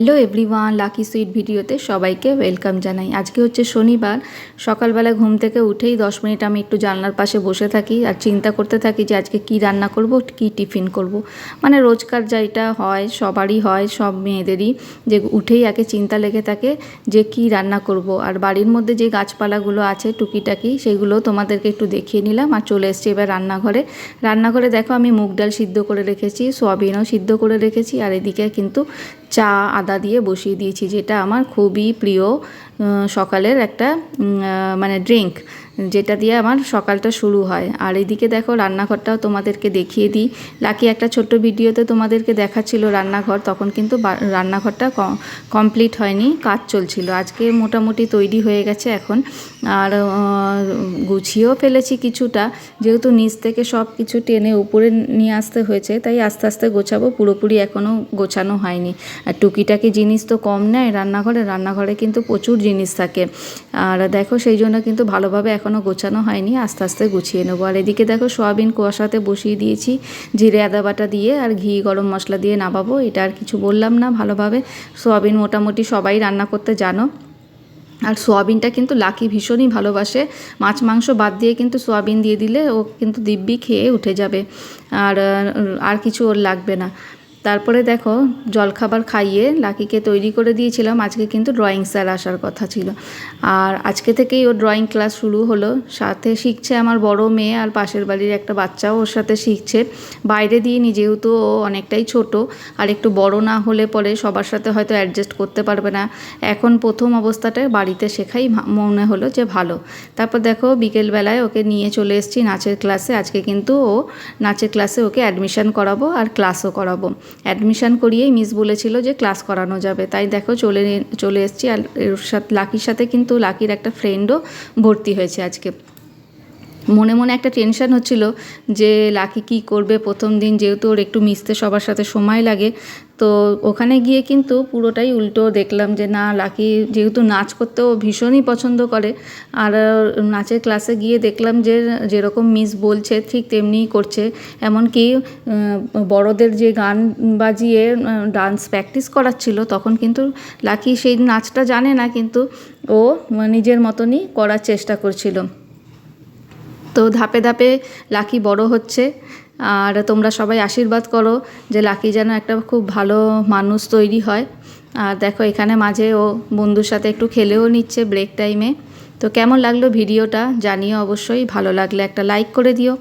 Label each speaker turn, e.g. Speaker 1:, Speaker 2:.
Speaker 1: Hello everyone, lucky sweet ভিডিওতে সবাইকে welcome জানাই। আজকে হচ্ছে শনিবার। সকালবেলা ঘুম থেকে উঠেই 10 মিনিট আমি একটু জানলার পাশে বসে থাকি আর চিন্তা করতে থাকি যে আজকে কি রান্না করব, কি টিফিন করব। মানে রোজকার যেটা হয়, সবারই হয়, সব মেয়েদেরই, যে উঠেই আগে চিন্তা লেগে থাকে যে কি রান্না করব। আর বাড়ির মধ্যে যে গাছপালাগুলো আছে টুকিটাকি, সেগুলো তোমাদেরকে একটু দেখিয়ে নিলাম। আর চলে এসেছি এবার রান্নাঘরে দেখো আমি মুগ ডাল সিদ্ধ করে রেখেছি, সয়াবিনও সিদ্ধ করে রেখেছি, আর এদিকে কিন্তু চা আদা দিয়ে বসিয়ে দিয়েছি, যেটা আমার খুবই প্রিয় সকালের একটা মানে ড্রিঙ্ক, যেটা দিয়ে আমার সকালটা শুরু হয়। আর এদিকে দেখো রান্নাঘরটাও তোমাদেরকে দেখিয়ে দিই। লাকি একটা ছোট্ট ভিডিওতে তোমাদেরকে দেখাচ্ছিল রান্নাঘর, তখন কিন্তু রান্নাঘরটা কমপ্লিট হয়নি, কাজ চলছিল। আজকে মোটামুটি তৈরি হয়ে গেছে এখন। আর গুছিয়েও ফেলেছি কিছুটা, যেহেতু নিচ থেকে সব কিছু টেনে উপরে নিয়ে আসতে হয়েছে, তাই আস্তে আস্তে গোছাবো, পুরোপুরি এখনও গোছানো হয়নি। আর টুকিটাকি জিনিস তো কম নেয় রান্নাঘরে কিন্তু প্রচুর জিনিস থাকে। আর দেখো সেই জন্য কিন্তু ভালোভাবে এখনও গোছানো হয়নি, আস্তে আস্তে গুছিয়ে নেবো। আর এদিকে দেখো সয়াবিন কুয়াশাতে বসিয়ে দিয়েছি, জিরে আদা বাটা দিয়ে আর ঘি গরম মশলা দিয়ে নামাবো। এটা আর কিছু বললাম না। ভালোভাবে সয়াবিন মোটামুটি সবাই রান্না করতে জানো। আর সোয়াবিনটা কিন্তু লাকি ভীষণই ভালোবাসে, মাছ মাংস বাদ দিয়ে কিন্তু সোয়াবিন দিয়ে দিলে ও কিন্তু দিব্যি খেয়ে উঠে যাবে, আর কিছু ওর লাগবে না। তারপরে দেখো জলখাবার খাইয়ে লাকিকে তৈরি করে দিয়েছিলাম। আজকে কিন্তু ড্রয়িং স্যার আসার কথা ছিল, আর আজকে থেকেই ওর ড্রয়িং ক্লাস শুরু হলো। সাথে শিখছে আমার বড় মেয়ে, আর পাশের বাড়ির একটা বাচ্চাও ওর সাথে শিখছে। বাইরে দিইনি, যেহেতু ও অনেকটাই ছোট, আর একটু বড় না হলে পরে সবার সাথে হয়তো অ্যাডজাস্ট করতে পারবে না। এখন প্রথম অবস্থাটায় বাড়িতে শেখাই মনে হলো যে ভালো। তারপর দেখো বিকেলবেলায় ওকে নিয়ে চলে এসেছি নাচের ক্লাসে। আজকে কিন্তু ও নাচের ক্লাসে ওকে অ্যাডমিশন করাবো আর ক্লাসও করাবো। অ্যাডমিশন করিয়েই মিস বলেছিল যে ক্লাস করানো যাবে, তাই দেখো চলে এসেছি। আর এর সাথে লাকির সাথে কিন্তু লাকির একটা ফ্রেন্ডও ভর্তি হয়েছে আজকে। মনে মনে একটা টেনশান হচ্ছিল যে লাকি কী করবে প্রথম দিন, যেহেতু ওর একটু মিশতে সবার সাথে সময় লাগে। তো ওখানে গিয়ে কিন্তু পুরোটাই উল্টো দেখলাম যে না, লাকি যেহেতু নাচ করতেও ভীষণই পছন্দ করে, আর নাচের ক্লাসে গিয়ে দেখলাম যে যেরকম মিস বলছে ঠিক তেমনিই করছে। এমনকি বড়দের যে গান বাজিয়ে ডান্স প্র্যাকটিস করাচ্ছিল, তখন কিন্তু লাকি সেই নাচটা জানে না, কিন্তু ও নিজের মতনই করার চেষ্টা করছিল। তো ধাপে ধাপে লাকি বড় হচ্ছে, আর তোমরা সবাই আশীর্বাদ করো যে লাকি যেন একটা খুব ভালো মানুষ তৈরি হয়। আর দেখো এখানে মাঝে ও বন্ধুর সাথে একটু খেলেও নিচ্ছে ব্রেক টাইমে। তো কেমন লাগলো ভিডিওটা জানিও অবশ্যই, ভালো লাগলে একটা লাইক করে দিও।